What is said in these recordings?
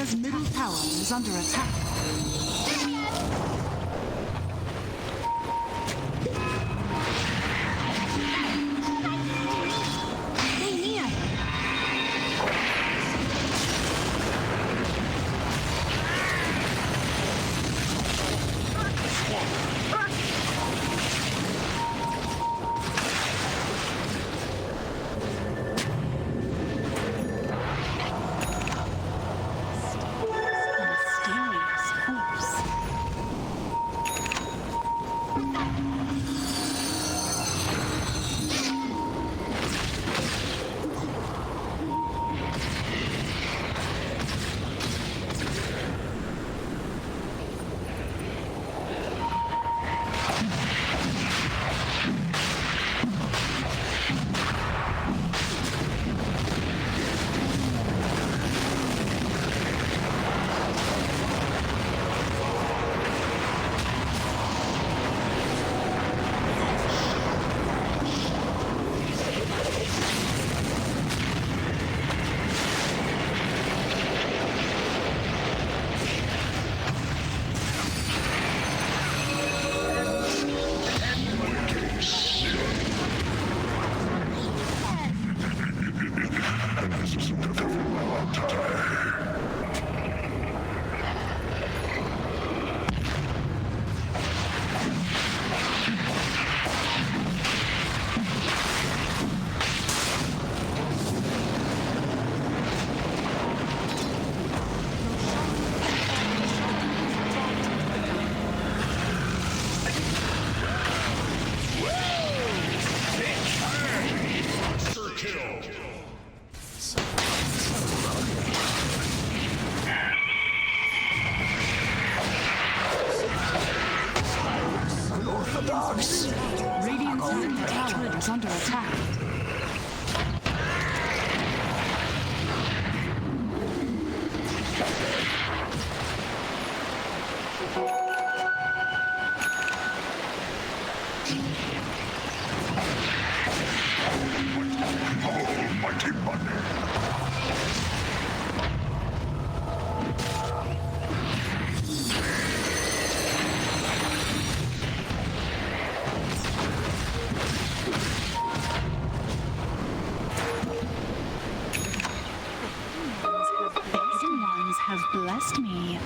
Dire's middle tower is under attack. Radiant's middle tower is under attack. Have blessed me.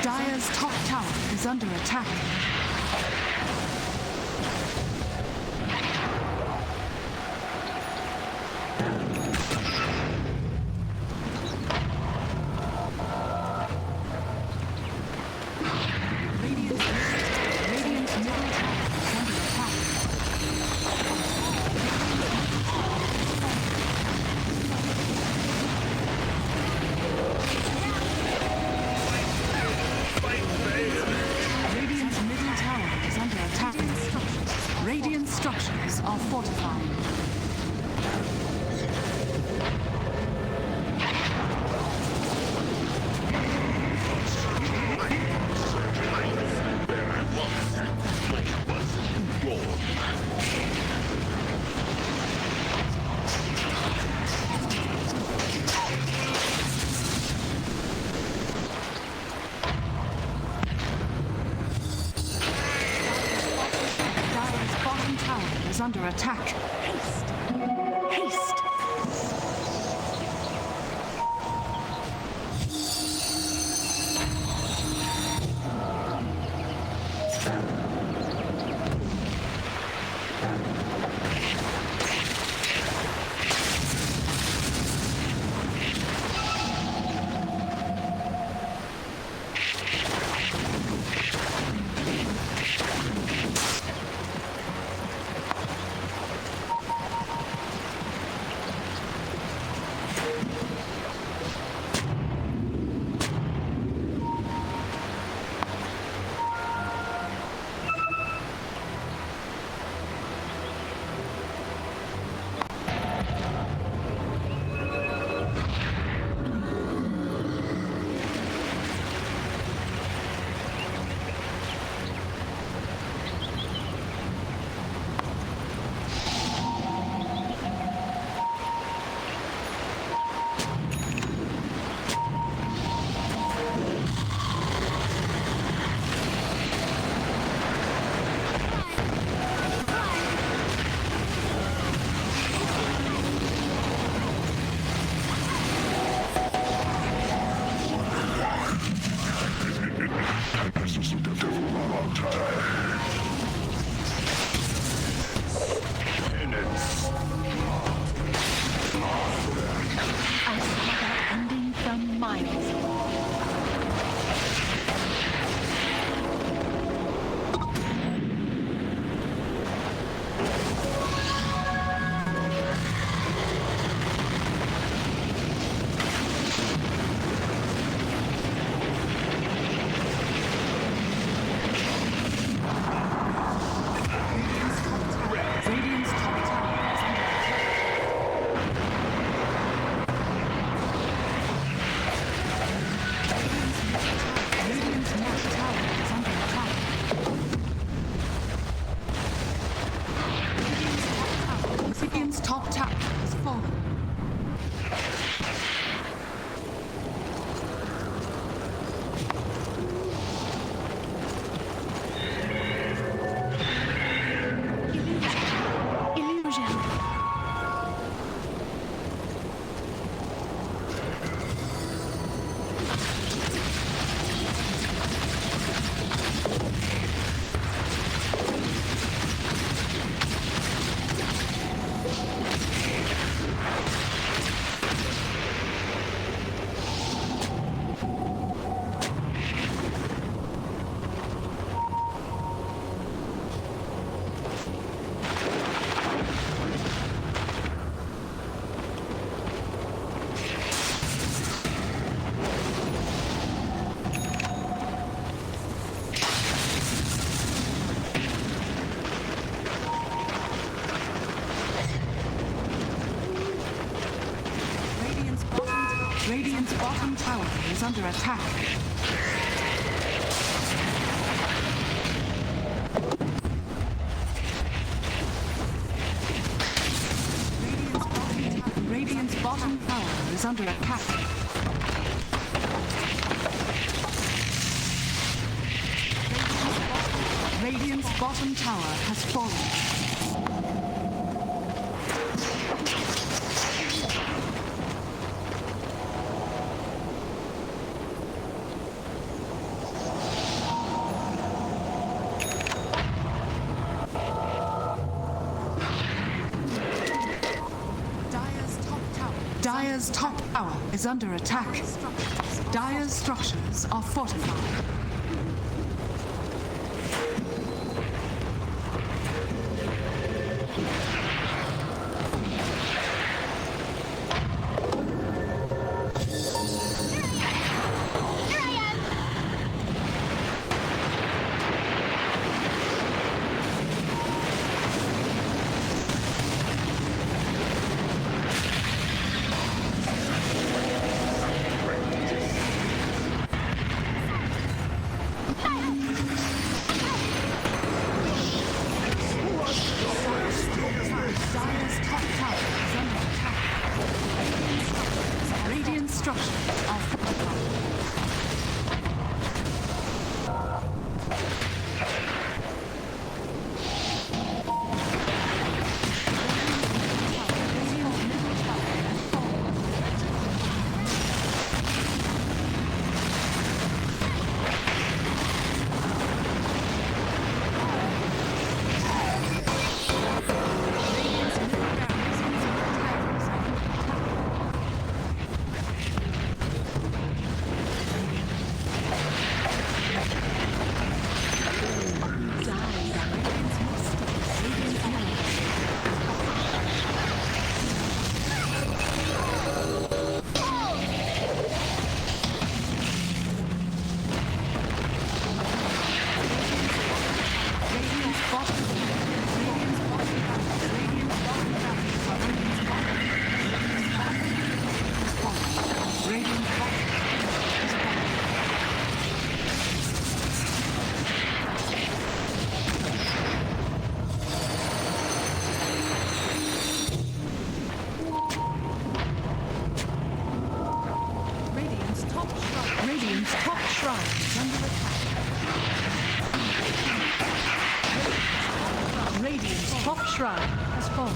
Dire's top tower is under attack. Radiant's is under attack. Haste! Haste! Radiant's bottom tower is under attack. Radiant's bottom tower is under attack. Radiant's bottom tower has fallen. Dire's top tower is under attack. Dire's structures are fortified. shrine has fallen.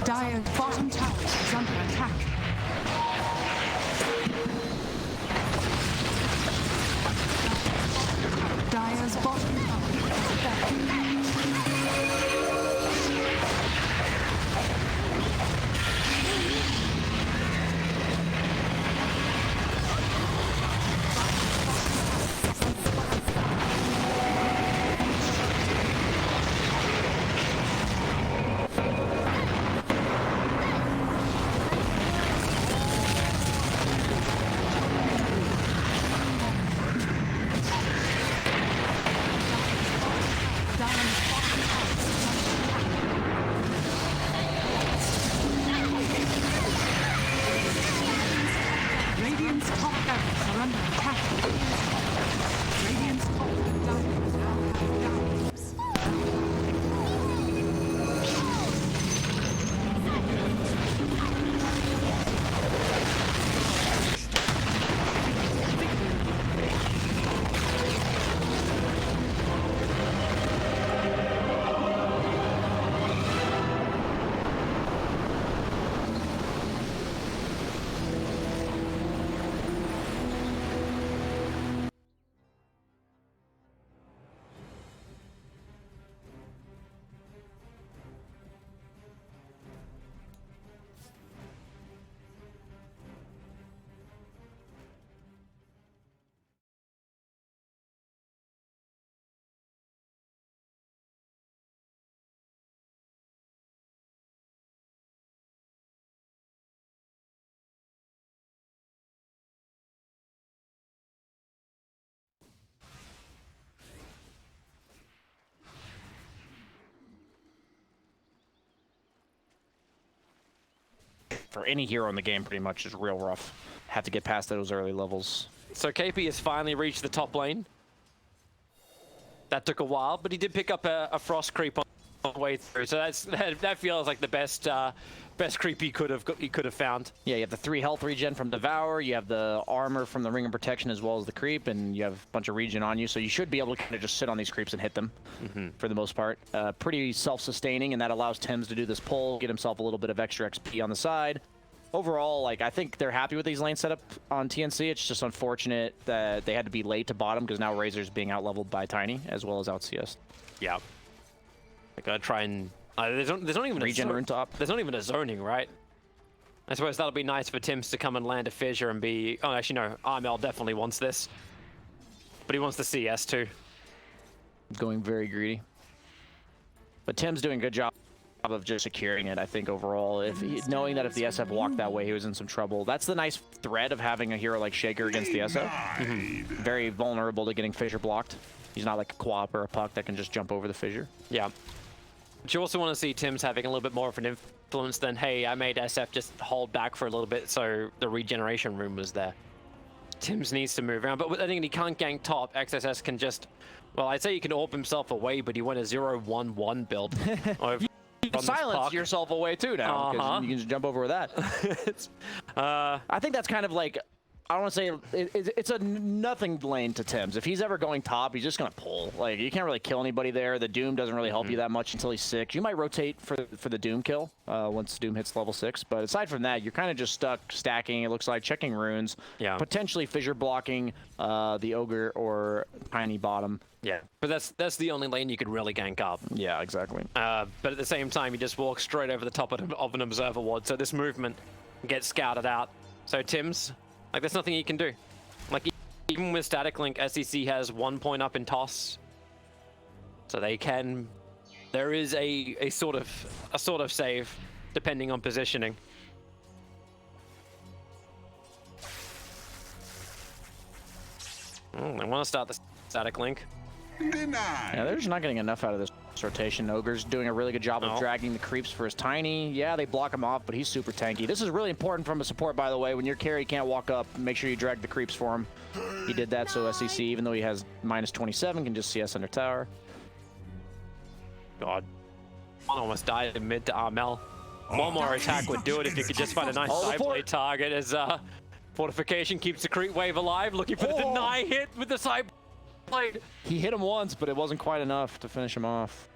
Dire's bottom tower is under attack. Dire's bottom tower is falling. Radiant's top barracks are under attack. Radiant's top and Dire now have barracks. For any hero in the game, pretty much is real rough. Have to get past those early levels. So KP has finally reached the top lane. That took a while, but he did pick up a frost creep on the way through. So that feels like the best creep he could have found. Yeah, you have the 3 health regen from Devour, you have the armor from the Ring of Protection as well as the creep, and you have a bunch of regen on you, so you should be able to kind of just sit on these creeps and hit them for the most part. Pretty self-sustaining, and that allows Thames to do this pull, get himself a little bit of extra XP on the side. Overall, like, I think they're happy with these lane setup on TNC. It's just unfortunate that they had to be late to bottom because now Razor's being out-leveled by Tiny as well as out CS. Yeah. I gotta try and... there's not even Regen a rune top. There's not even a zoning, right? I suppose that'll be nice for Tims to come and land a fissure and be... Oh, actually, no. Armel definitely wants this. But he wants the CS too. Going very greedy. But Tim's doing a good job of just securing it, I think, overall. Knowing that if the SF walked that way, he was in some trouble. That's the nice thread of having a hero like Shaker against the SF. Very vulnerable to getting fissure blocked. He's not like a Quap or a Puck that can just jump over the fissure. Yeah. But you also want to see Tims having a little bit more of an influence than, hey, I made SF just hold back for a little bit so the regeneration room was there. Tims needs to move around, but I think he can't gank top. XSS can just... Well, I'd say he can orb himself away, but he went a 0-1-1 build. You can silence yourself away too now, because you can just jump over with that. I think that's kind of like I don't want to say it's a nothing lane to Tim's. If he's ever going top, he's just gonna pull. Like you can't really kill anybody there. The Doom doesn't really help you that much until he's 6. You might rotate for the Doom kill once Doom hits level 6. But aside from that, you're kind of just stuck stacking. It looks like checking runes, potentially fissure blocking the Ogre or Tiny bottom. Yeah, but that's the only lane you could really gank up. Yeah, exactly. But at the same time, you just walk straight over the top of an observer ward. So this movement gets scouted out. So Tim's. Like, there's nothing he can do. Like, even with static link, SEC has 1 point up in toss. So they can... There is a sort of save, depending on positioning. They want to start the static link. Yeah, they're just not getting enough out of this rotation. Ogre's doing a really good job of dragging the creeps for his Tiny. Yeah, they block him off, but he's super tanky. This is really important from a support, by the way. When your carry can't walk up, make sure you drag the creeps for him. He did that, so SEC, even though he has -27, can just CS under tower. God. One almost died in mid to Armel. One more attack would do it if you could just find a nice side play target as Fortification keeps the creep wave alive, looking for the deny hit with the side blade. He hit him once, but it wasn't quite enough to finish him off.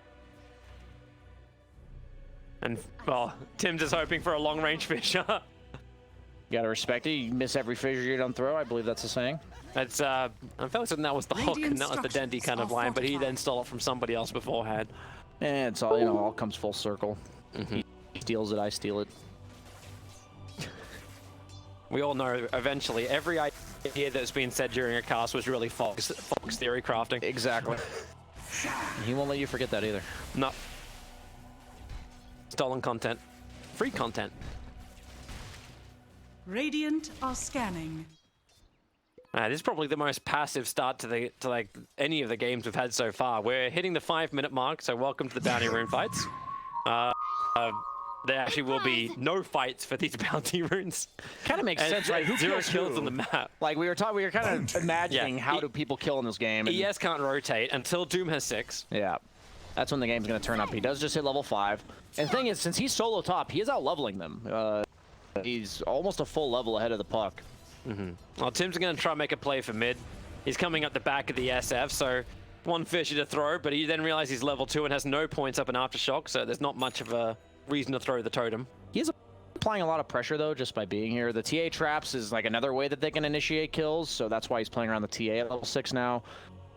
And, well, Tim's just hoping for a long-range fissure. You gotta respect it. You miss every fissure you don't throw. I believe that's a saying. That's, I felt certain that was the hook and that was the Dendy kind of line, but he then stole it from somebody else beforehand. And it's all, you know, all comes full circle. He steals it, I steal it. We all know eventually every idea that's been said during a cast was really Fox theory crafting. Exactly. He won't let you forget that either. No. Stolen content. Free content. Radiant are scanning. This is probably the most passive start to like any of the games we've had so far. We're hitting the 5-minute mark, so welcome to the bounty rune fights. There actually will be no fights for these bounty runes. Kind of makes sense, right? Who 0 kills on the map. Like we were kind of imagining how do people kill in this game. And ES can't rotate until Doom has 6. Yeah, that's when the game's gonna turn up. He does just hit level 5. And the thing is, since he's solo top, he is out leveling them. He's almost a full level ahead of the puck. Well, Tim's gonna try and make a play for mid. He's coming up the back of the SF, so one fissure to throw, but he then realizes he's level 2 and has no points up in Aftershock, so there's not much of a reason to throw the totem. He is applying a lot of pressure though, just by being here. The TA traps is like another way that they can initiate kills, so that's why he's playing around the TA at level 6 now.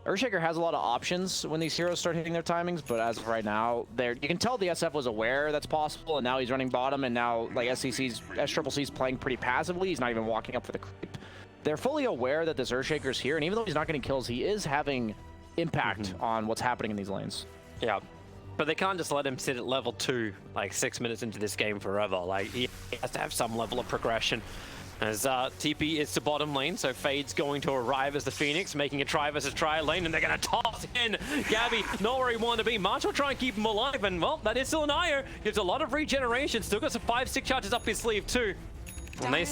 Earthshaker has a lot of options when these heroes start hitting their timings, but as of right now, you can tell the SF was aware that's possible, and now he's running bottom, and now like SCC's playing pretty passively. He's not even walking up for the creep. They're fully aware that this Earthshaker's here, and even though he's not getting kills, he is having impact on what's happening in these lanes. Yeah. But they can't just let him sit at level 2, like 6 minutes into this game forever. Like, he has to have some level of progression. As TP is to bottom lane, so Fade's going to arrive as the Phoenix, making a try versus try lane, and they're going to toss in Gabby, not where he wanted to be. March will try and keep him alive, and well, that is still an IO. Gives a lot of regeneration, still got some 5-6 charges up his sleeve too. And they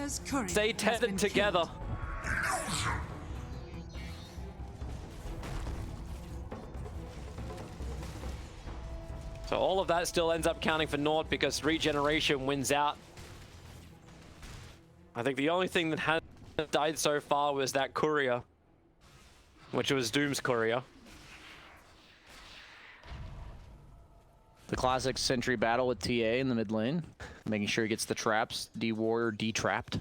stay tethered together. So all of that still ends up counting for naught because regeneration wins out. I think the only thing that has died so far was that courier, which was Doom's courier. The classic sentry battle with TA in the mid lane, making sure he gets the traps, D-Warrior de-trapped.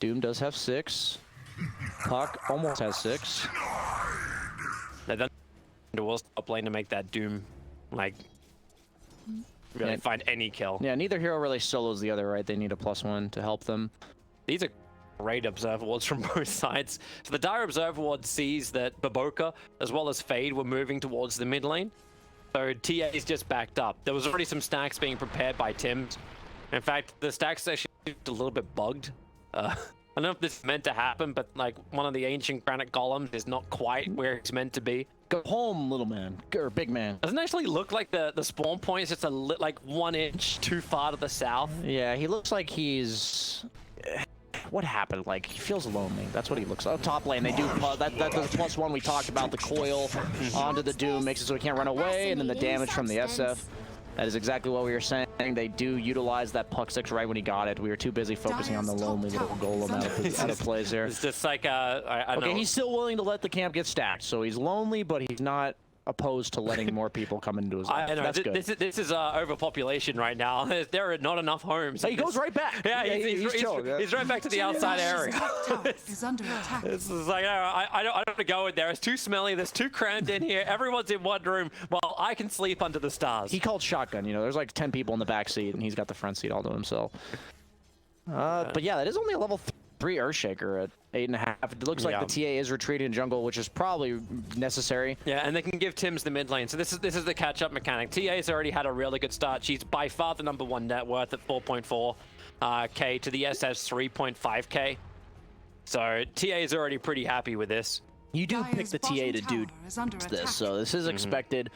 Doom does have 6. Puck almost has 6. They've done the wall top lane to make that Doom, like, really find any kill. Yeah, neither hero really solos the other, right? They need a +1 to help them. These are great observer wards from both sides. So the dire observer ward sees that Baboka as well as Fade were moving towards the mid lane. So TA is just backed up. There was already some stacks being prepared by Tim's. In fact, the stacks actually a little bit bugged. I don't know if this is meant to happen, but like one of the ancient granite golems is not quite where it's meant to be. Go home, little man, or big man. Doesn't actually look like the spawn point is just like 1 inch too far to the south. Yeah, he looks like he's... What happened? Like, he feels lonely. That's what he looks like. Top lane, they do... That's the +1 we talked about. The coil onto the Doom makes it so he can't run away, and then the damage from the SF. That is exactly what we were saying. They do utilize that puck 6 right when he got it. We were too busy focusing on the lonely little golem out of plays there. It's just like, I Okay, know. he's still willing to let the camp get stacked, so he's lonely, but he's not opposed to letting more people come into his life. I know. That's good. This is overpopulation right now. There are not enough homes. He goes right back. Yeah, he's right back to the outside area. is under attack. This is like, I don't want to go in there. It's too smelly. There's too crammed in here. Everyone's in one room while I can sleep under the stars. He called shotgun. You know, there's like 10 people in the back seat, and he's got the front seat all to himself. But yeah, that is only a level 3 Earthshaker at 8.5. It looks like the TA is retreating in jungle, which is probably necessary. Yeah, and they can give Tim's the mid lane. So this is the catch-up mechanic. TA's already had a really good start. She's by far the #1 net worth at 4.4 K to the SS 3.5K. So TA is already pretty happy with this. You do pick the TA to do this, so this is expected.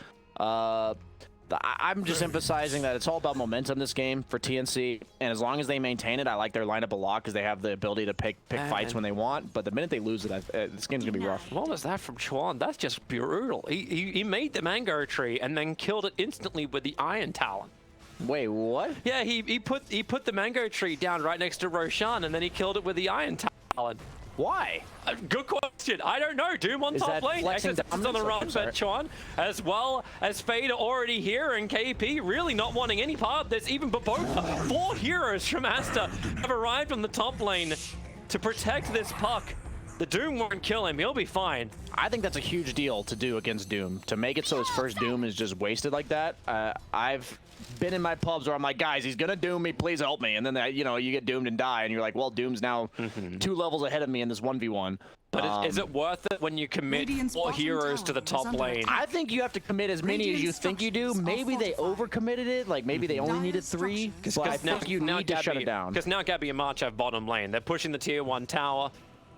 I'm just emphasizing that it's all about momentum this game for TNC, and as long as they maintain it, I like their lineup a lot because they have the ability to pick fights when they want. But the minute they lose it, this game's gonna be rough. What was that from Chuan? That's just brutal. He made the mango tree and then killed it instantly with the Iron Talon. Wait, what? Yeah, he put the mango tree down right next to Roshan, and then he killed it with the Iron Talon. Why? Good question. I don't know. Doom on top lane. Exits on the run for Chuan, as well as Fade already here, and KP really not wanting any part of this. Even Baboka, 4 heroes from Asta have arrived on the top lane to protect this puck. The Doom won't kill him. He'll be fine. I think that's a huge deal to do against Doom. To make it so his first Doom is just wasted like that. I've been in my pubs where I'm like, guys, he's gonna Doom me, please help me. And then you know, you get doomed and die, and you're like, well, Doom's now 2 levels ahead of me in this 1v1. But is it worth it when you commit 4 heroes to the top lane? I think you have to commit as many as you think you do. Maybe they overcommitted it. Like maybe they only needed 3. But I think you need to shut it down. Because now Gabby and March have bottom lane. They're pushing the tier 1 tower.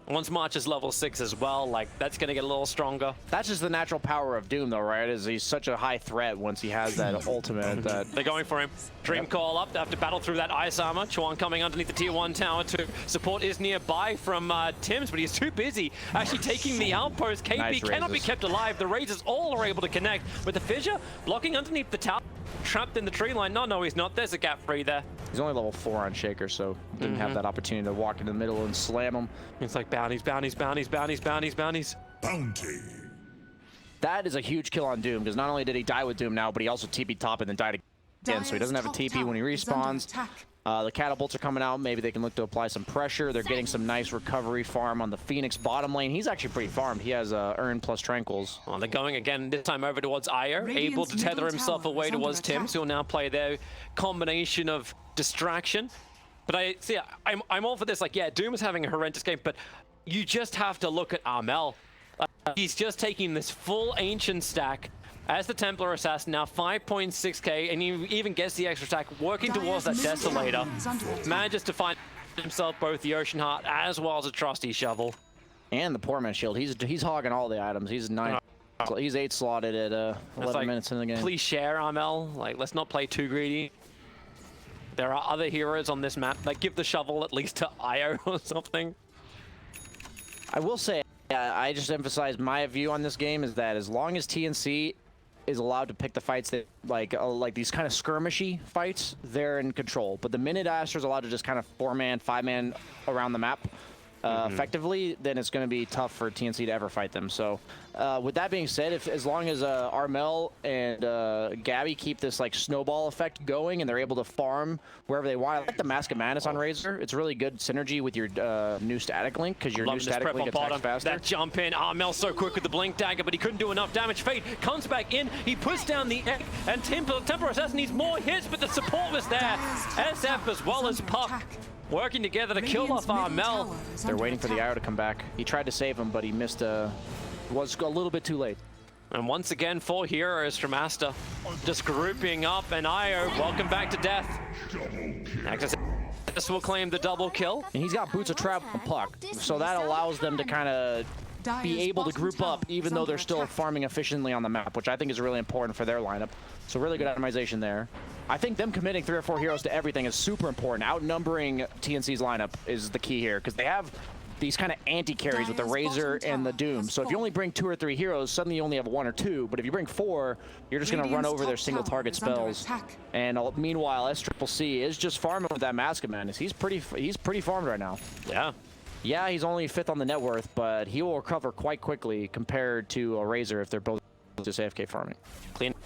Once March is level 6 as well, like, that's going to get a little stronger. That's just the natural power of Doom, though, right? Is he's such a high threat once he has that ultimate. They're going for him. Dream Call up. They have to battle through that ice armor. Chuan coming underneath the tier 1 tower to support is nearby from Tim's, but he's too busy actually taking the outpost. KP cannot be kept alive. The Razors all are able to connect with the fissure blocking underneath the tower. Trapped in the tree line. No, he's not. There's a gap free there. He's only level 4 on Shaker, so didn't have that opportunity to walk in the middle and slam him. It's like bounties. Bounty. That is a huge kill on Doom, because not only did he die with Doom now, but he also TP'd top and then died again, so he doesn't have a TP when he respawns. The catapults are coming out. Maybe they can look to apply some pressure. They're getting some nice recovery farm on the Phoenix bottom lane. He's actually pretty farmed. He has Earn plus Tranquils. Oh, they're going again, this time over towards Io, able to tether himself away towards Tim, so he'll now play their combination of distraction. But I'm all for this. Like, yeah, Doom is having a horrendous game, but you just have to look at Armel. He's just taking this full Ancient stack as the Templar Assassin, now 5.6k, and he even gets the extra stack, working towards that Desolator. Manages to find himself both the Ocean Heart as well as a trusty shovel. And the Poor Man's Shield. He's hogging all the items. He's 9. He's 8 slotted at 11 minutes in the game. Please share, Armel. Like, let's not play too greedy. There are other heroes on this map. Like, give the shovel at least to Io or something. I will say, I just emphasize my view on this game is that as long as TNC is allowed to pick the fights that like these kind of skirmishy fights, they're in control. But the minute Astra's allowed to just kind of 4-man, 5-man around the map effectively, then it's going to be tough for TNC to ever fight them. So with that being said, as long as Armel and Gabby keep this like snowball effect going and they're able to farm wherever they want. I like the Mask of Madness on Razor. It's really good synergy with your new static link, because your new static link attacks faster. That jump in, Armel so quick with the blink dagger, but he couldn't do enough damage. Fate comes back in, he puts down the egg, and Templar Assassin needs more hits, but the support was there. SF as well as Puck working together to kill off Armel. They're waiting for the Io to come back. He tried to save him, but he missed. Was a little bit too late. And once again, 4 heroes from Asta just grouping up, and Io, welcome back to death. This will claim the double kill. And he's got Boots of Trap on Puck, so that allows them to kind of be able to group up even though they're still farming efficiently on the map, which I think is really important for their lineup. So really good itemization there. I think them committing 3 or 4 heroes to everything is super important. Outnumbering TNC's lineup is the key here, because they have these kind of anti-carries with the Razor and the Doom. So if you only bring 2 or 3 heroes, suddenly you only have 1 or 2. But if you bring 4, you're just going to run over their single target spells. And meanwhile, SCCC is just farming with that Mask of Madness. He's pretty farmed right now. Yeah. Yeah, he's only 5th on the net worth, but he will recover quite quickly compared to a Razor if they're both just AFK farming. Cleaning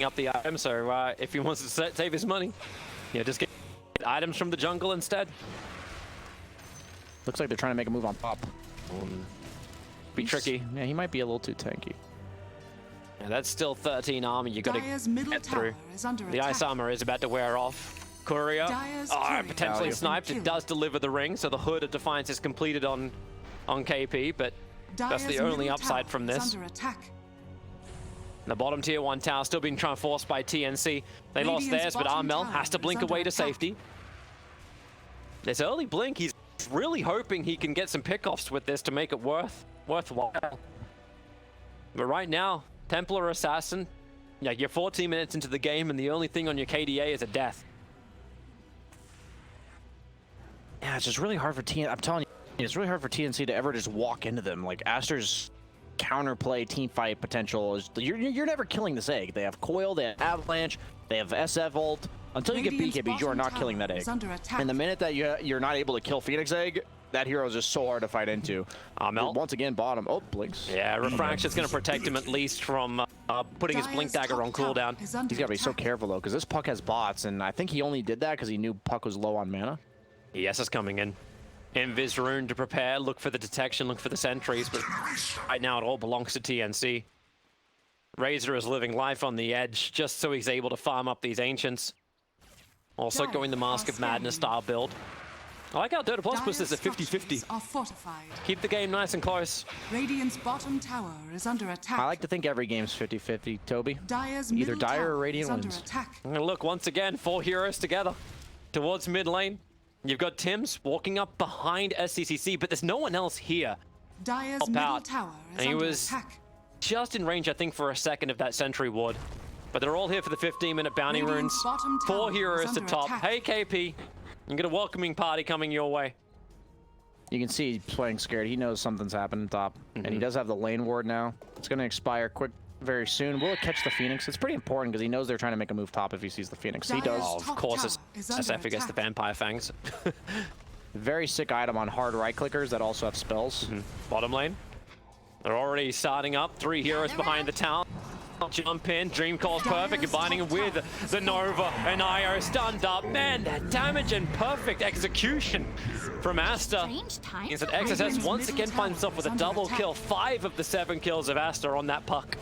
up the item, so if he wants to save his money, yeah, just get items from the jungle instead. Looks like they're trying to make a move on top. Be tricky. Yeah, he might be a little too tanky. Yeah, that's still 13 armor you got to get through. The ice armor is about to wear off. Courier, potentially sniped. It does deliver the ring, so the Hood of Defiance is completed on KP, but that's the only upside from this. The bottom tier 1 tower still being transforced by TNC. They lost theirs, but Armel has to blink away to safety. This early blink, he's really hoping he can get some pickoffs with this to make it worthwhile. But right now, Templar Assassin, yeah, you're 14 minutes into the game, and the only thing on your KDA is a death. Yeah, it's just really hard for TNC. I'm telling you, it's really hard for TNC to ever just walk into them. Like Aster's counterplay team fight potential is you're never killing this egg. They have Coil, they have Avalanche, they have SF ult. Until you get BKB, you are not killing that egg. And the minute that you're not able to kill Phoenix Egg, that hero is just so hard to fight into. Amel once again bottom. Oh, blinks. Yeah, Refraction's going to protect him at least from putting his blink dagger on cooldown. He's got to be so careful though, because this Puck has bots, and I think he only did that because he knew Puck was low on mana. Yes, is coming in. Invis rune to prepare, look for the detection, look for the sentries, but right now it all belongs to TNC. Razor is living life on the edge just so he's able to farm up these ancients. Also going the Mask of Madness style build. I like how Dota Plus puts this at 50-50. Keep the game nice and close. Radiant's bottom tower is under attack. I like to think every game's 50-50, Toby. Either Dire or Radiant wins. And look, once again, 4 heroes together towards mid lane. You've got Tim's walking up behind SCCC, but there's no one else here. Dire's middle tower is and he under was attack. just in range, I think, for a second of that sentry ward. But they're all here for the 15-minute bounty runes. 4 heroes to top. Hey, KP, you got a welcoming party coming your way. You can see he's playing scared. He knows something's happening top. And he does have the lane ward now. It's going to expire very soon. Will it catch the Phoenix? It's pretty important because he knows they're trying to make a move top if he sees the Phoenix. He does. Oh, of course, it's SF against the Vampire Fangs. Very sick item on hard right clickers that also have spells. Bottom lane. They're already starting up. 3 heroes behind the tower. Jump in. Dream Call's perfect. Combining it with the Nova and Io stunned up. Man, that damage and perfect execution from Aster. Means that XSS once again finds himself with a double kill. 5 of the 7 kills of Aster on that Puck.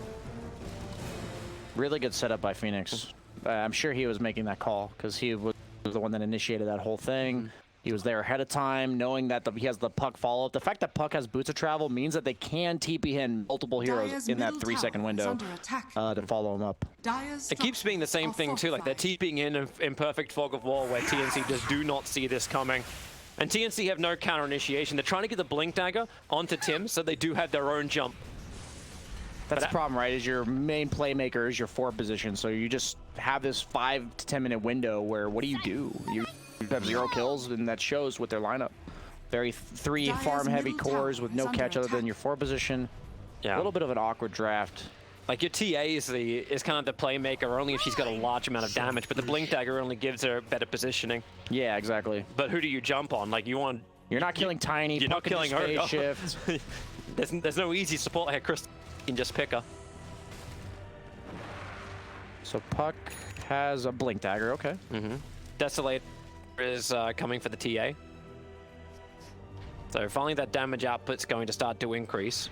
Really good setup by Phoenix. I'm sure he was making that call because he was the one that initiated that whole thing. He was there ahead of time, knowing that he has the Puck follow-up. The fact that Puck has Boots of Travel means that they can TP in multiple heroes in that 3-second window to follow him up. It keeps being the same thing too, like they're TPing in perfect Fog of War where TNC just do not see this coming. And TNC have no counter initiation. They're trying to get the Blink Dagger onto Tim so they do have their own jump. That's the problem, right? Is your main playmaker is your 4 position, so you just have this 5 to 10 minute window where what do? You have 0 kills, and that shows with their lineup. Very 3 farm-heavy cores with no catch other than your 4 position. Yeah. A little bit of an awkward draft. Like your TA is kind of the playmaker only if she's got a large amount of damage, but the Blink Dagger only gives her better positioning. Yeah, exactly. But who do you jump on? Like you're not killing Tiny. You're not killing her. Shift. There's no easy support like Chris can just pick her. So Puck has a Blink Dagger. Okay. Desolate is coming for the TA. So finally that damage output's going to start to increase.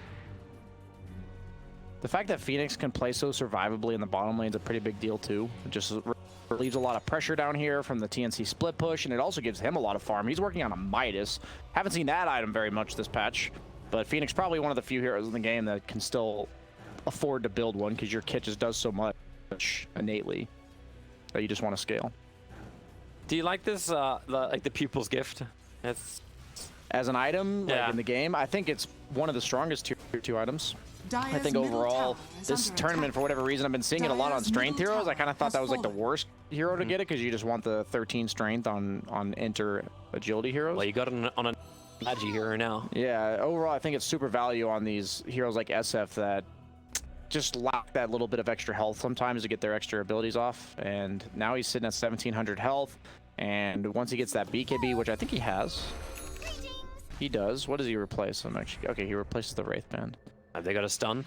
The fact that Phoenix can play so survivably in the bottom lane is a pretty big deal too. It just relieves a lot of pressure down here from the TNC split push, and it also gives him a lot of farm. He's working on a Midas. Haven't seen that item very much this patch, but Phoenix probably one of the few heroes in the game that can still afford to build one because your kit just does so much innately that you just want to scale. Do you like this, like the Pupil's Gift? It's as an item like in the game, I think it's one of the strongest tier 2 items. I think overall, this tournament, for whatever reason, I've been seeing it a lot on strength heroes. I kind of thought that was like the worst hero to get it because you just want the 13 strength on enter agility heroes. Well, you got it on a Magi hero now. Yeah, overall, I think it's super value on these heroes like SF that just lack that little bit of extra health sometimes to get their extra abilities off. And now he's sitting at 1700 health. And once he gets that BKB, which I think he has, he does. What does he replace? Okay, he replaces the Wraith Band. Have they got a stun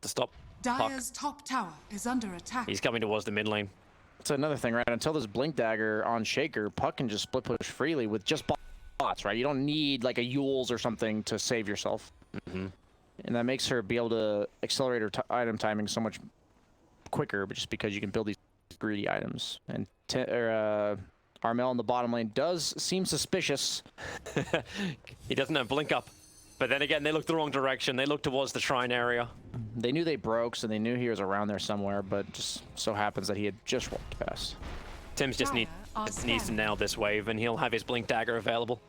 to stop Puck? Dire's top tower is under attack. He's coming towards the mid lane. That's another thing, right? Until this Blink Dagger on Shaker, Puck can just split push freely with just bots, right? You don't need like a Yules or something to save yourself. And that makes her be able to accelerate her item timing so much quicker, but just because you can build these greedy items. And Armel in the bottom lane does seem suspicious. He doesn't have blink up. But then again, they look the wrong direction. They look towards the shrine area. They knew they broke, so they knew he was around there somewhere, but just so happens that he had just walked past. Tim's just needs to nail this wave, and he'll have his blink dagger available.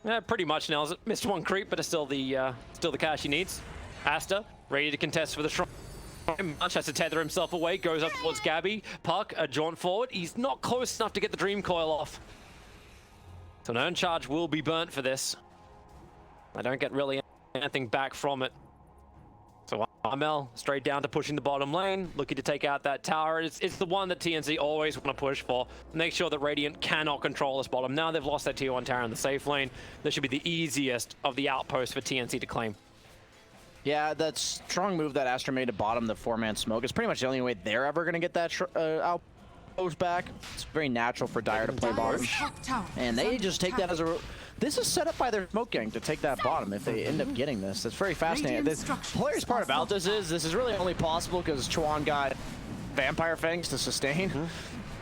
Yeah, pretty much nails it. Missed one creep, but it's still the cash he needs. Asta, ready to contest for the shrine. Much has to tether himself away, goes up towards Gabby. Puck, a jaunt forward. He's not close enough to get the Dream Coil off. So an earn charge will be burnt for this. I don't get really anything back from it. So Armel straight down to pushing the bottom lane, looking to take out that tower. It's the one that TNC always want to push for. Make sure that Radiant cannot control this bottom. Now they've lost their tier 1 tower in the safe lane. This should be the easiest of the outposts for TNC to claim. Yeah, that strong move that Astra made to bottom the 4-man smoke is pretty much the only way they're ever going to get that outpost back. It's very natural for Dire to play bottom. And they just take that as a... This is set up by their smoke gang to take that bottom if they end up getting this. That's very fascinating. The hilarious part about this is really only possible because Chuan got Vampire Fangs to sustain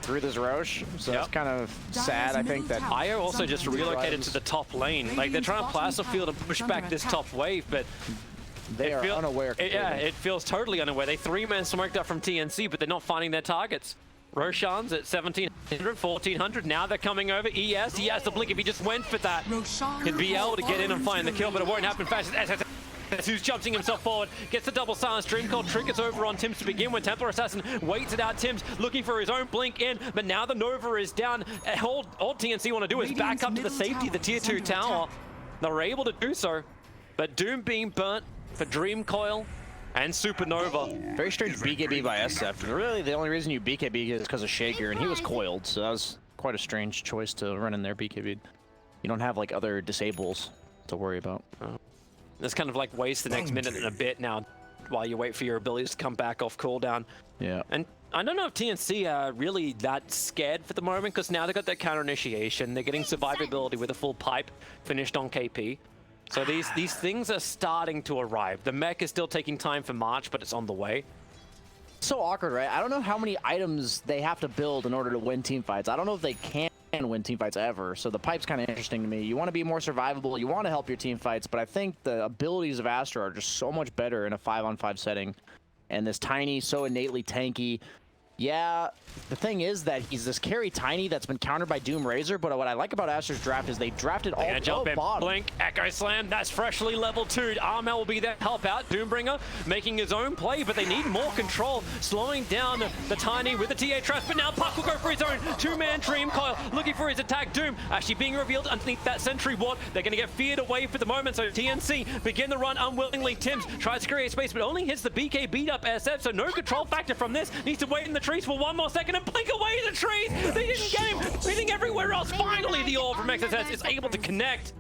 through this Roche. So that's kind of sad, I think, that... IO also just relocated to the top lane. Like, they're trying to plaster field and push back this top wave, but... They are unaware. Yeah, it feels totally unaware. They 3-man smoked up from TNC, but they're not finding their targets. Roshan's at 1700, 1400. Now they're coming over. ES, he has the blink. If he just went for that, he'd be able to get in and find the kill, but it won't happen fast. That's who's jumping himself forward, gets the double silence. Dream Coil triggers over on Tims to begin with. Templar Assassin waits it out. Tims looking for his own blink in, but now the Nova is down. All TNC want to do is back up to the safety of the tier 2 tower. They're able to do so, but Doom being burnt for Dream Coil and Supernova. Very strange BKB by SF. Really, the only reason you BKB is because of Shaker, and he was coiled, so that was quite a strange choice to run in there BKB. You don't have like other disables to worry about. It's kind of like waste the next minute and a bit now while you wait for your abilities to come back off cooldown. Yeah. And I don't know if TNC are really that scared for the moment, because now they've got their counter initiation. They're getting survivability with a full pipe finished on KP. So these things are starting to arrive. The mech is still taking time for March, but it's on the way. So awkward, right? I don't know how many items they have to build in order to win team fights. I don't know if they can win team fights ever. So the pipe's kind of interesting to me. You want to be more survivable. You want to help your team fights, but I think the abilities of Astra are just so much better in a 5-on-5 setting. And this Tiny, so innately tanky. Yeah, the thing is that he's this carry Tiny that's been countered by Doom Razor, but what I like about Astra's draft is they drafted all the bottom. Blink, Echo Slam, that's freshly level 2'd. Armel will be there to help out. Doombringer making his own play, but they need more control, slowing down the Tiny with the TA Trust, but now Puck will go for his own 2-man Dream Coil, looking for his attack. Doom actually being revealed underneath that sentry ward. They're going to get feared away for the moment, so TNC begin the run unwillingly. Tims tries to create space, but only hits the BK beat up SF, so no control factor from this. Needs to wait in the trees for one more second and blink away the trees. They didn't get him. Anything everywhere else. Finally, the orb from XSS is able to connect.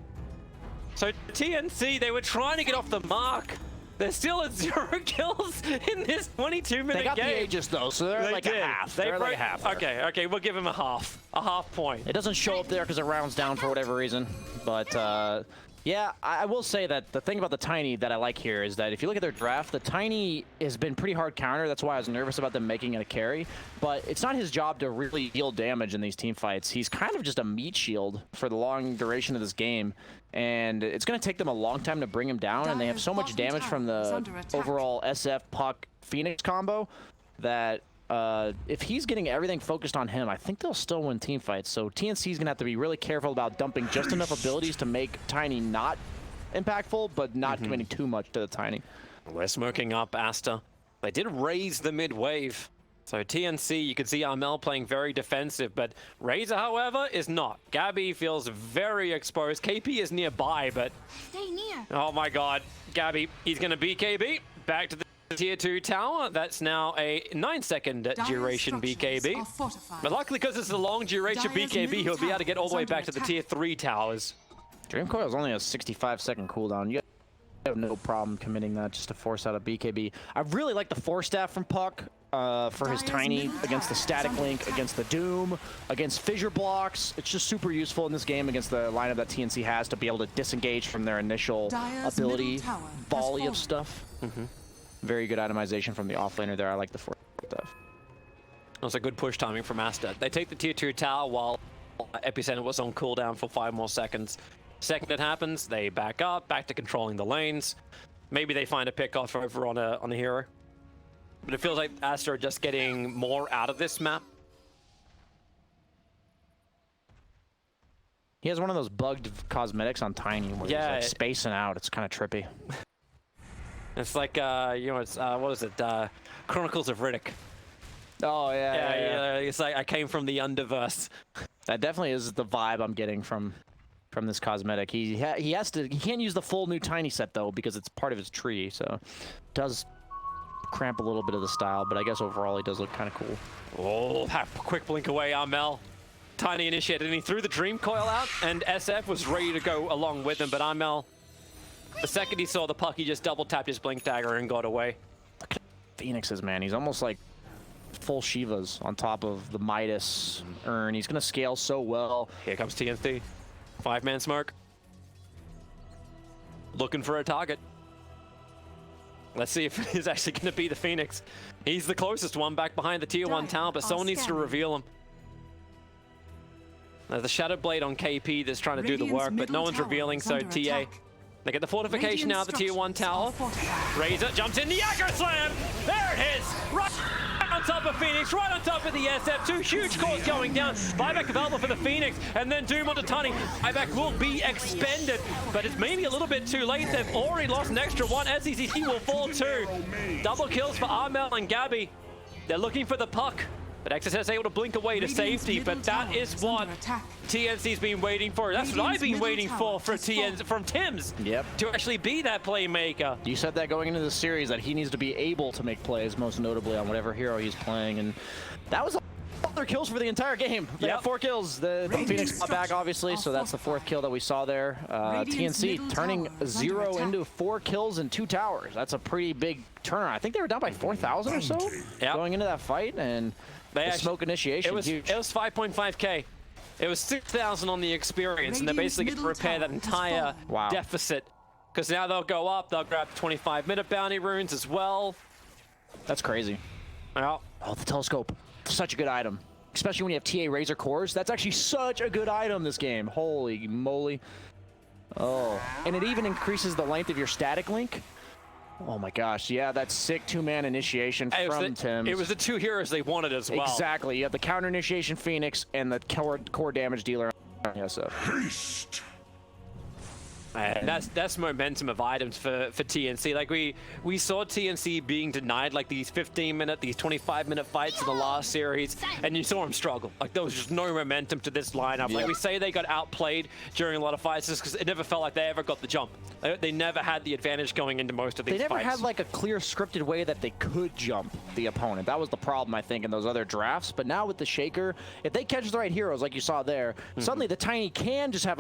So TNC, they were trying to get off the mark. They're still at 0 kills in this 22-minute game. They got the Aegis though, so they're like a half. They're like a half. Okay, we'll give him a half point. It doesn't show up there because it rounds down for whatever reason, but yeah, I will say that the thing about the Tiny that I like here is that if you look at their draft, the Tiny has been pretty hard counter. That's why I was nervous about them making it a carry. But it's not his job to really deal damage in these team fights. He's kind of just a meat shield for the long duration of this game. And it's going to take them a long time to bring him down. And they have so much damage from the overall SF Puck Phoenix combo that if he's getting everything focused on him, I think they'll still win team fights. So TNC's going to have to be really careful about dumping just enough abilities to make Tiny not impactful, but not committing too much to the Tiny. We're smoking up Asta. They did raise the mid wave. So TNC, you can see Armel playing very defensive, but Razor, however, is not. Gabby feels very exposed. KP is nearby, but... Stay near. Oh my god. Gabby, he's going to beat KB. Back to the tier 2 tower. That's now a 9-second duration BKB. But luckily, because it's a long duration BKB, he'll be able to get all the way back to the tier 3 towers. Dream Coil is only a 65-second cooldown. You have no problem committing that just to force out a BKB. I really like the Force Staff from Puck. For his tiny against the static link, against the Doom, against fissure blocks. It's just super useful in this game against the lineup that TNC has to be able to disengage from their initial ability volley of stuff. Very good itemization from the offlaner there. I like the Force stuff. Also good push timing from Asta. They take the tier 2 tower while Epicenter was on cooldown for 5 more seconds. Second it happens, they back up, back to controlling the lanes. Maybe they find a pick off over on a hero. But it feels like Astra are just getting more out of this map. He has one of those bugged cosmetics on Tiny where he's like spacing out. It's kind of trippy. It's like, you know, it's, what is it? Chronicles of Riddick. Oh, yeah. It's like I came from the Underverse. That definitely is the vibe I'm getting from this cosmetic. He can't use the full new Tiny set, though, because it's part of his tree, so it does cramp a little bit of the style, but I guess overall he does look kind of cool. Oh, quick blink away, Armel. Tiny initiated, and he threw the Dream Coil out, and SF was ready to go along with him, but Armel, the second he saw the puck, he just double tapped his blink dagger and got away. Phoenixes, man, he's almost like full Shivas on top of the Midas urn. He's gonna scale so well. Here comes TNT. 5-man smoke. Looking for a target. Let's see if it is actually going to be the Phoenix. He's the closest one back behind the tier 1 tower, but someone needs to reveal him. There's the Shadow Blade on KP that's trying to do the work, but no one's revealing, so TA. They get the fortification now, the tier 1 tower. Razor jumps in the aggro slam! There it is! Right on top of Phoenix, right on top of the SF. 2 huge cores going down. Buyback available for the Phoenix, and then Doom onto Tiny. Buyback will be expended, but it's maybe a little bit too late. They've already lost an extra one. SCCC will fall too. Double kills for Armel and Gabby. They're looking for the puck, but XSS able to blink away to safety, but that is what TNC's been waiting for. That's what I've been waiting for from Tim's. Yep. To actually be that playmaker. You said that going into the series, that he needs to be able to make plays, most notably on whatever hero he's playing, and that was all their kills for the entire game. They have 4 kills. The Phoenix got back, obviously, so that's the 4th kill that we saw there. TNC turning 0 into 4 kills and 2 towers. That's a pretty big turnaround. I think they were down by 4,000 or so going into that fight, and the smoke initiation was huge. It was 5.5k. It was 6,000 on the experience, and they're basically going to repair that entire deficit. Because now they'll go up, they'll grab 25-minute bounty runes as well. That's crazy. Oh, the telescope. Such a good item. Especially when you have TA Razor cores. That's actually such a good item this game. Holy moly. Oh, and it even increases the length of your static link. Oh my gosh, yeah, that's sick 2-man initiation from Tim. It was the 2 heroes they wanted as well. Exactly, you have the counter initiation Phoenix and the core damage dealer on SF. Haste. And that's momentum of items for TNC. Like we saw TNC being denied like these 15-minute, these 25-minute fights in the last series, and you saw them struggle. Like there was just no momentum to this lineup. Like we say they got outplayed during a lot of fights just because it never felt like they ever got the jump. They never had the advantage going into most of these fights. They never had like a clear scripted way that they could jump the opponent. That was the problem, I think, in those other drafts. But now with the Shaker, if they catch the right heroes like you saw there, suddenly the Tiny can just have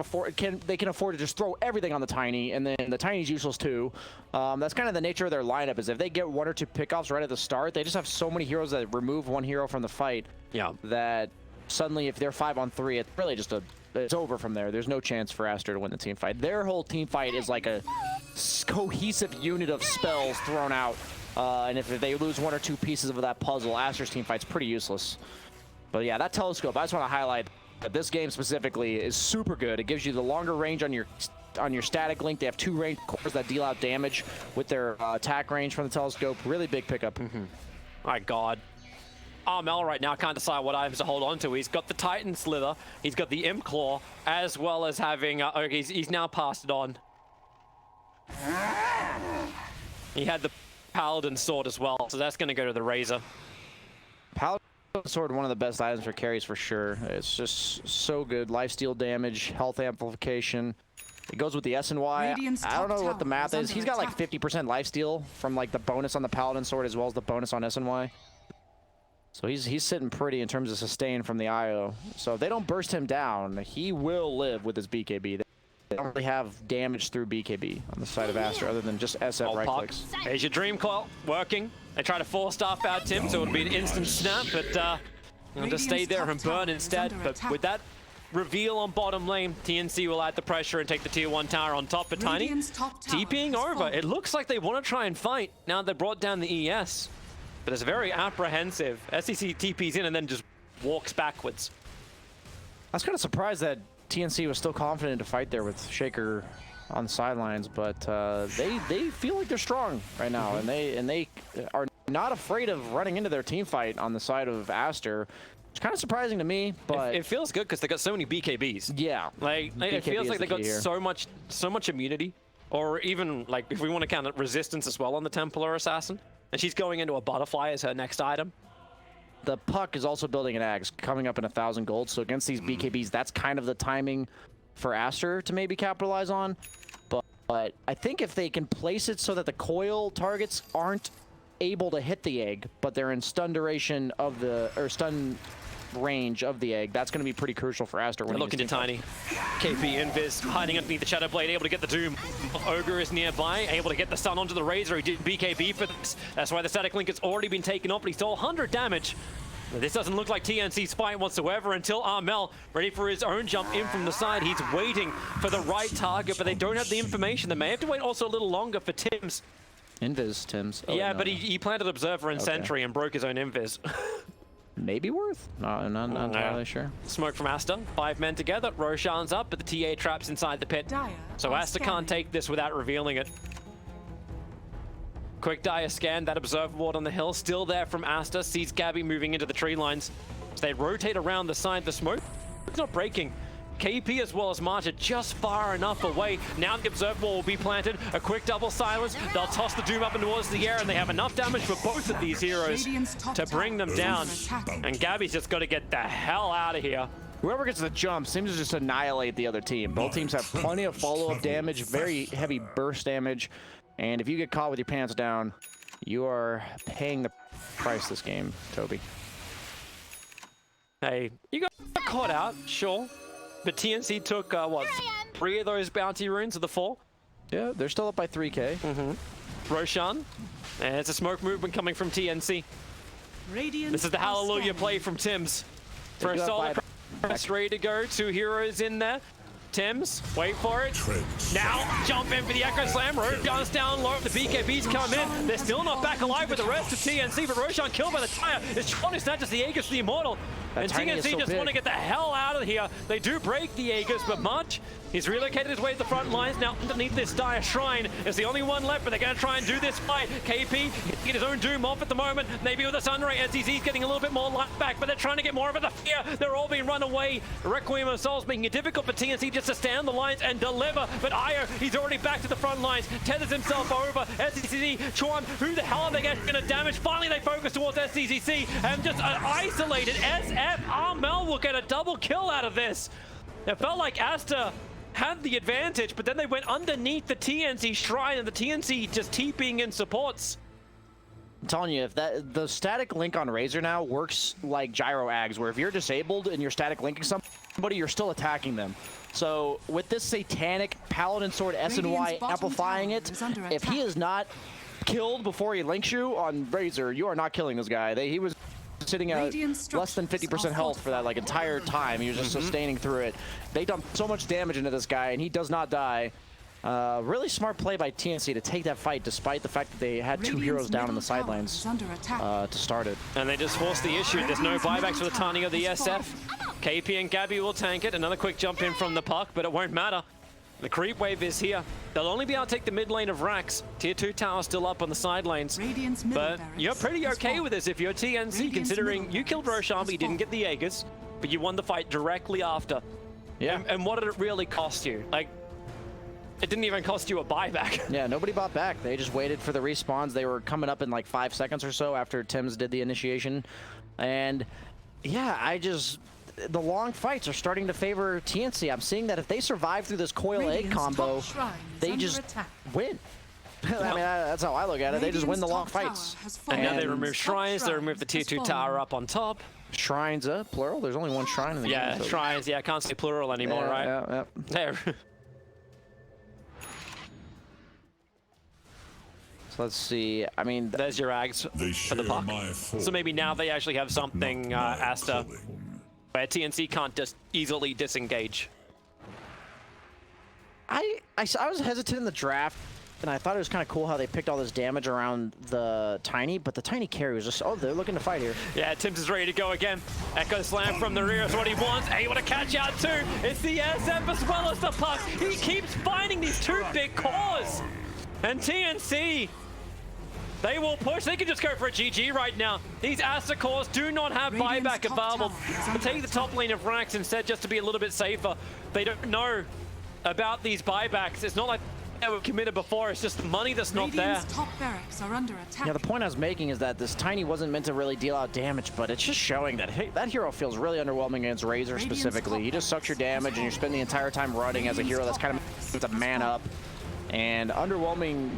they can afford to just throw everything on the Tiny, and then the Tiny's useless too. That's kind of the nature of their lineup, is if they get 1 or 2 pickoffs right at the start, they just have so many heroes that remove 1 hero from the fight that suddenly if they're 5-on-3, it's really just it's over from there. There's no chance for Aster to win the team fight. Their whole team fight is like a cohesive unit of spells thrown out, and if they lose 1 or 2 pieces of that puzzle, Aster's team fight's pretty useless. But yeah, that telescope, I just want to highlight that this game specifically is super good. It gives you the longer range on your static link. They have 2 range cores that deal out damage with their attack range from the telescope. Really big pickup. My God. Armel right now can't decide what items to hold on to. He's got the Titan Slither, he's got the Imp Claw, as well as having, he's now passed it on. He had the Paladin Sword as well, so that's going to go to the Razor. Sword, one of the best items for carries for sure. It's just so good. Lifesteal damage, health amplification. It goes with the S and Y. I don't know what the math is. He's got like 50% lifesteal from like the bonus on the Paladin Sword as well as the bonus on S and Y. So he's sitting pretty in terms of sustain from the IO. So if they don't burst him down, he will live with his BKB. They don't really have damage through BKB on the side of Aster other than just SF right clicks. There's your Dream Coil working. They try to force staff out Tim, so it'll be an instant snap, but he'll just stay there and burn instead. But with that reveal on bottom lane, TNC will add the pressure and take the tier 1 tower on top. But Tiny, TPing over. It looks like they want to try and fight now they brought down the ES. But it's very apprehensive. SEC TPs in and then just walks backwards. I was kind of surprised that TNC was still confident to fight there with Shaker on the sidelines, but they feel like they're strong right now, and they are not afraid of running into their team fight on the side of Aster. It's kind of surprising to me, but it feels good because they got so many BKBs. Yeah, like it feels like they got so much immunity, or even like if we want to count it, resistance as well on the Templar Assassin, and she's going into a butterfly as her next item. The Puck is also building an Axe, coming up in 1,000 gold. So against these BKBs, that's kind of the timing for Aster to maybe capitalize on. But I think if they can place it so that the coil targets aren't able to hit the egg, but they're in stun duration of the, or stun range of the egg, that's going to be pretty crucial for Aster. Looking to Tiny. KP Invis hiding underneath the Shadow Blade, able to get the Doom. Ogre is nearby, able to get the stun onto the Razor. He did BKB for this. That's why the static link has already been taken off, but he stole 100 damage. This doesn't look like TNC's fight whatsoever until Armel, ready for his own jump in from the side. He's waiting for the right target, but they don't have the information. They may have to wait also a little longer for Tim's. Invis, Tim's. Oh, yeah, no. but he planted Observer and Sentry and broke his own Invis. Maybe worth? No, not entirely sure. Smoke from Aster. 5 men together. Roshan's up, but the TA traps inside the pit. So Aster can't take this without revealing it. Quick Dire scan, that Observer ward on the hill, still there from Aster, sees Gabby moving into the tree lines. So they rotate around the side, the smoke, it's not breaking. KP as well as March are just far enough away. Now the Observer wall will be planted, a quick double silence, they'll toss the Doom up and towards the air, and they have enough damage for both of these heroes to bring them down. And Gabby's just got to get the hell out of here. Whoever gets the jump seems to just annihilate the other team. Both teams have plenty of follow-up damage, very heavy burst damage. And if you get caught with your pants down, you are paying the price this game, Toby. Hey, you got caught out, sure. But TNC took, what, 3 of those bounty runes of the 4? Yeah, they're still up by 3K. Roshan, and it's a smoke movement coming from TNC. This is the Hallelujah play from Tim's. First solo crest ready to go, 2 heroes in there. Tim's, wait for it. Now, jump in for the Echo Slam. Rogue guns down low. The BKBs come in. They're still not back alive with the rest of TNC, but Roshan killed by the tire. It's trying to snatch the Aegis, the Immortal. And TNC just want to get the hell out of here. They do break the Aegis, but March, he's relocated his way to the front lines. Now, underneath this dire shrine is the only one left, but they're going to try and do this fight. KP, get his own Doom off at the moment. Maybe with a Sunray, SDC's getting a little bit more life back, but they're trying to get more of it. The fear, they're all being run away. Requiem of Souls making it difficult for TNC just to stay on the lines and deliver. But Io, he's already back to the front lines, tethers himself over. SDCC, Chuan, who the hell are they going to damage? Finally, they focus towards SDCC and just isolated. SF Armel will get a double kill out of this. It felt like Aster had the advantage, but then they went underneath the TNC shrine and the TNC just TPing in supports. I'm telling you, if the static link on Razor now works like Gyro Ags, where if you're disabled and you're static linking somebody, you're still attacking them. So with this satanic Paladin Sword S&Y amplifying it, if he is not killed before he links you on Razor, you are not killing this guy. He was sitting at less than 50% health for that like entire time. He was just sustaining through it. They dumped so much damage into this guy, and he does not die. Really smart play by TNC to take that fight, despite the fact that they had 2 heroes down on the sidelines to start it. And they just forced the issue. There's no buybacks for the Tiny of the SF. KP and Gabby will tank it. Another quick jump in from the Puck, but it won't matter. The creep wave is here. They'll only be able to take the mid lane of Rax. Tier 2 tower still up on the sidelines. But you're pretty okay with this if you're TNC, considering you killed Roshan, but you didn't get the Aegis, but you won the fight directly after. Yeah. And what did it really cost you? Like, It didn't even cost you a buyback. Yeah, nobody bought back. They just waited for the respawns. They were coming up in like 5 seconds or so after Tim's did the initiation. And yeah, the long fights are starting to favor TNC. I'm seeing that if they survive through this coil egg Radiant's combo, top shrine is they under just attack. win. I mean, that's how I look at it. They just win the long fights. And now they Radiant's remove top shrines, they remove the tier has 2 fallen. tower up on top. Shrines, plural? There's only one shrine in the Yeah, game. So. shrines, yeah, I can't say plural anymore, Yeah, right? yeah, yeah. There. So let's see. I mean, There's your ags They for the share puck. my form, So maybe now they actually have something, not my Asta, calling. where TNC can't just easily disengage. I was hesitant in the draft, and I thought it was kind of cool how they picked all this damage around the Tiny, but the Tiny carry was just, oh, they're looking to fight here. Yeah, Tims is ready to go again. Echo slam from the rear is what he wants. Able to catch out too. It's the SF as well as the puck. He keeps finding these two big cores. And TNC, they will push. They can just go for a GG right now. These Asta cores do not have Radiant's buyback top available. tower is But under take the top lane of Rax instead just to be a little bit safer. They don't know about these buybacks. It's not like they were committed before. It's just the money that's not there. Radiant's top barracks are under attack. Yeah, the point I was making is that this Tiny wasn't meant to really deal out damage, but it's just showing that, hey, that hero feels really underwhelming against Razor Radiant's specifically. top He just sucks your damage, and you spend the entire time running as a hero that's kind of a man up. And underwhelming,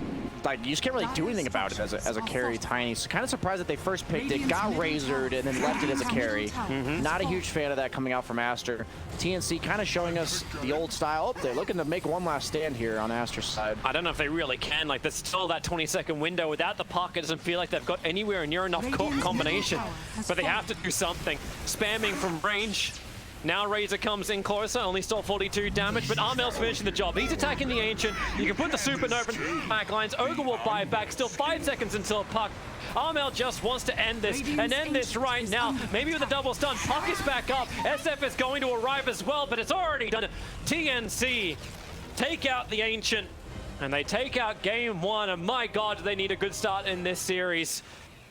like, you just can't really do anything about it as a carry Tiny. So kind of surprised that they first picked it, got Razored, and then left it as a carry. Not a huge fan of that coming out from Aster. TNC kind of showing us the old style. Oh, they're looking to make one last stand here on Aster's side. I don't know if they really can. Like, there's still that 20-second window. Without the puck, it doesn't feel like they've got anywhere near enough combination. But they have to do something. Spamming from range. Now Razor comes in closer, only stole 42 damage, but Armel's finishing the job. He's attacking the Ancient. You can put the Supernova in backlines. Ogre will buy back. Still 5 seconds until puck. Armel just wants to end this and end this right now. Maybe with a double stun. Puck is back up. SF is going to arrive as well, but it's already done. TNC take out the Ancient, and they take out game 1. And my God, do they need a good start in this series,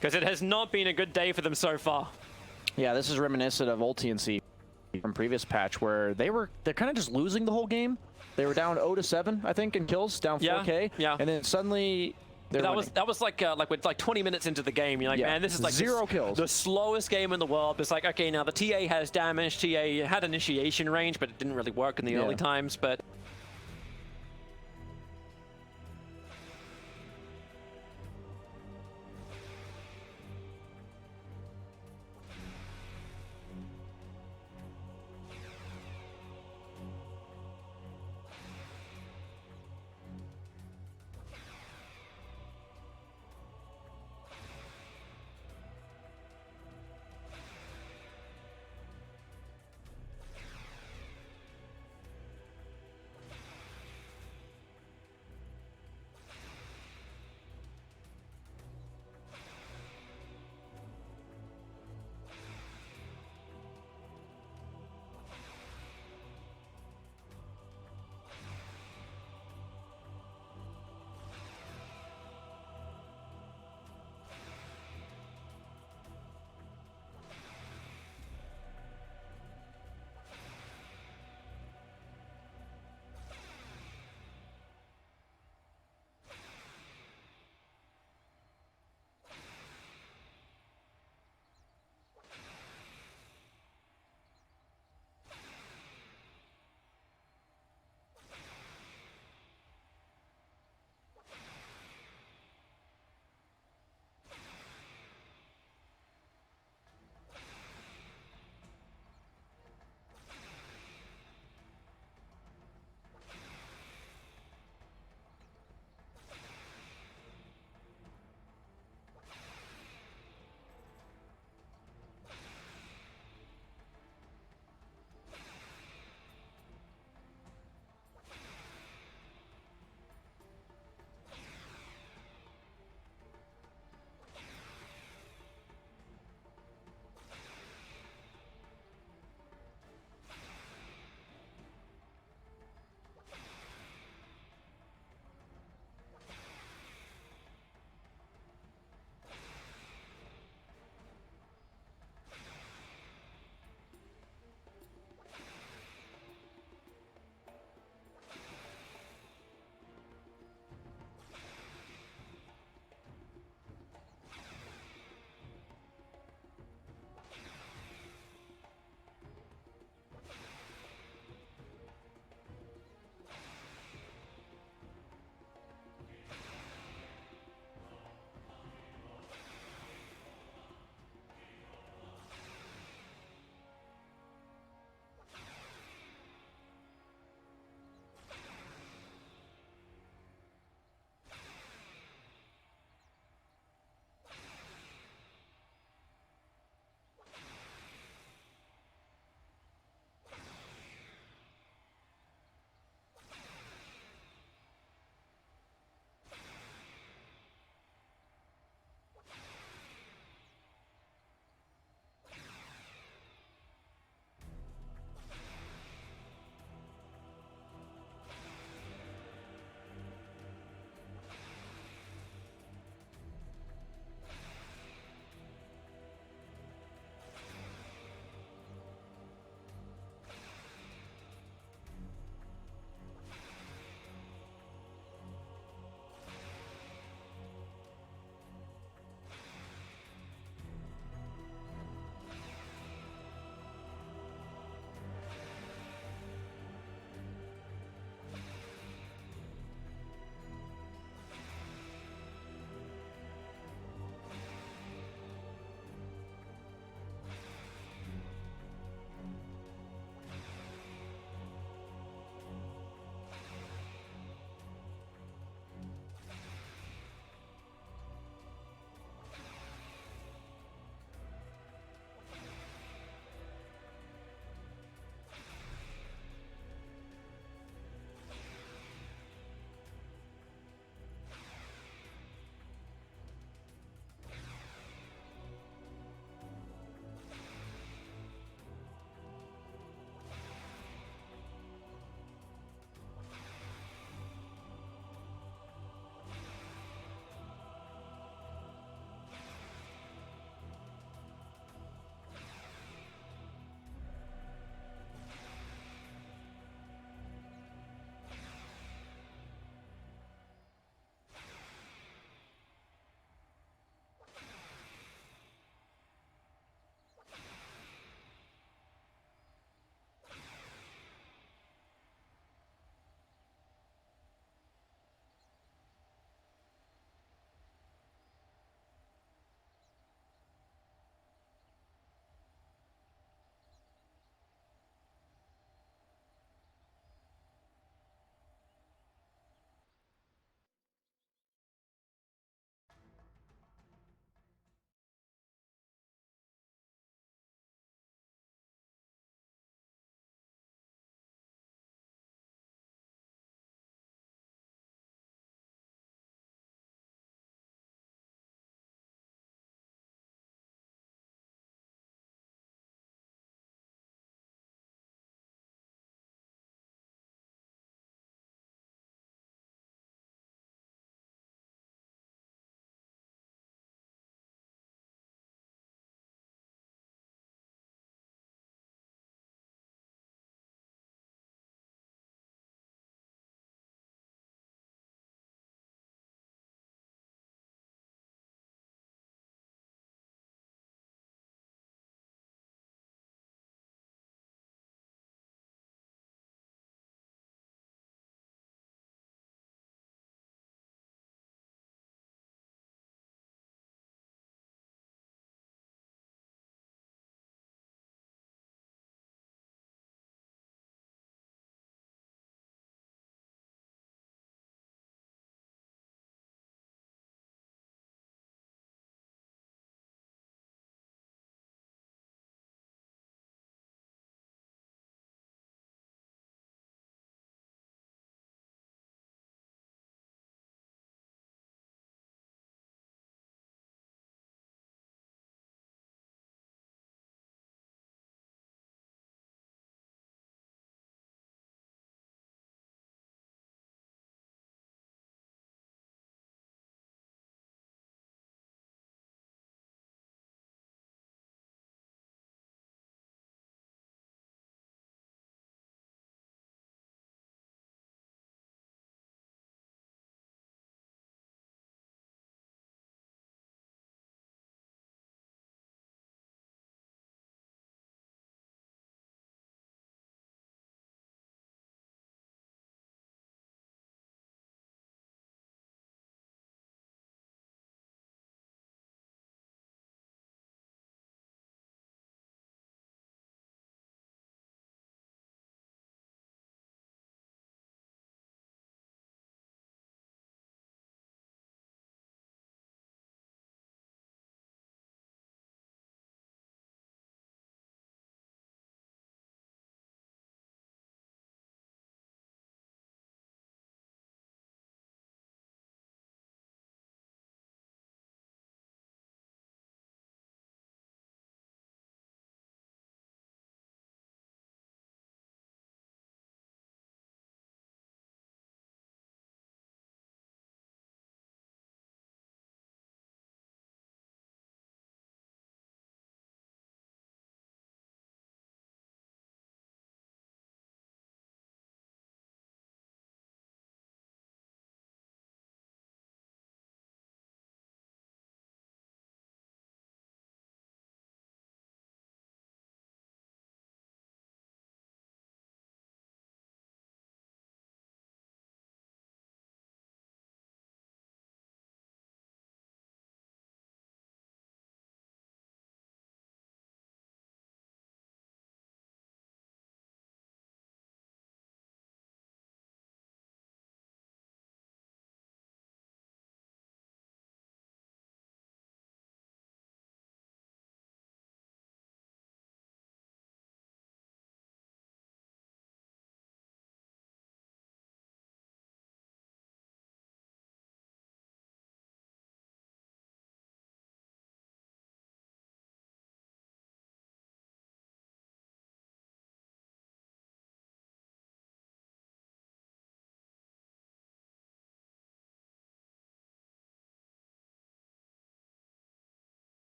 because it has not been a good day for them so far. Yeah, this is reminiscent of old TNC from previous patch where they're kind of just losing the whole game. They were down 0-7, I think, in kills, down 4K. Yeah. And then suddenly That was like with like 20 minutes into the game. You're like, Yeah. man, this is like Zero kills. the slowest game in the world. It's like, okay, now the TA has damage. TA had initiation range, but it didn't really work in the early times. But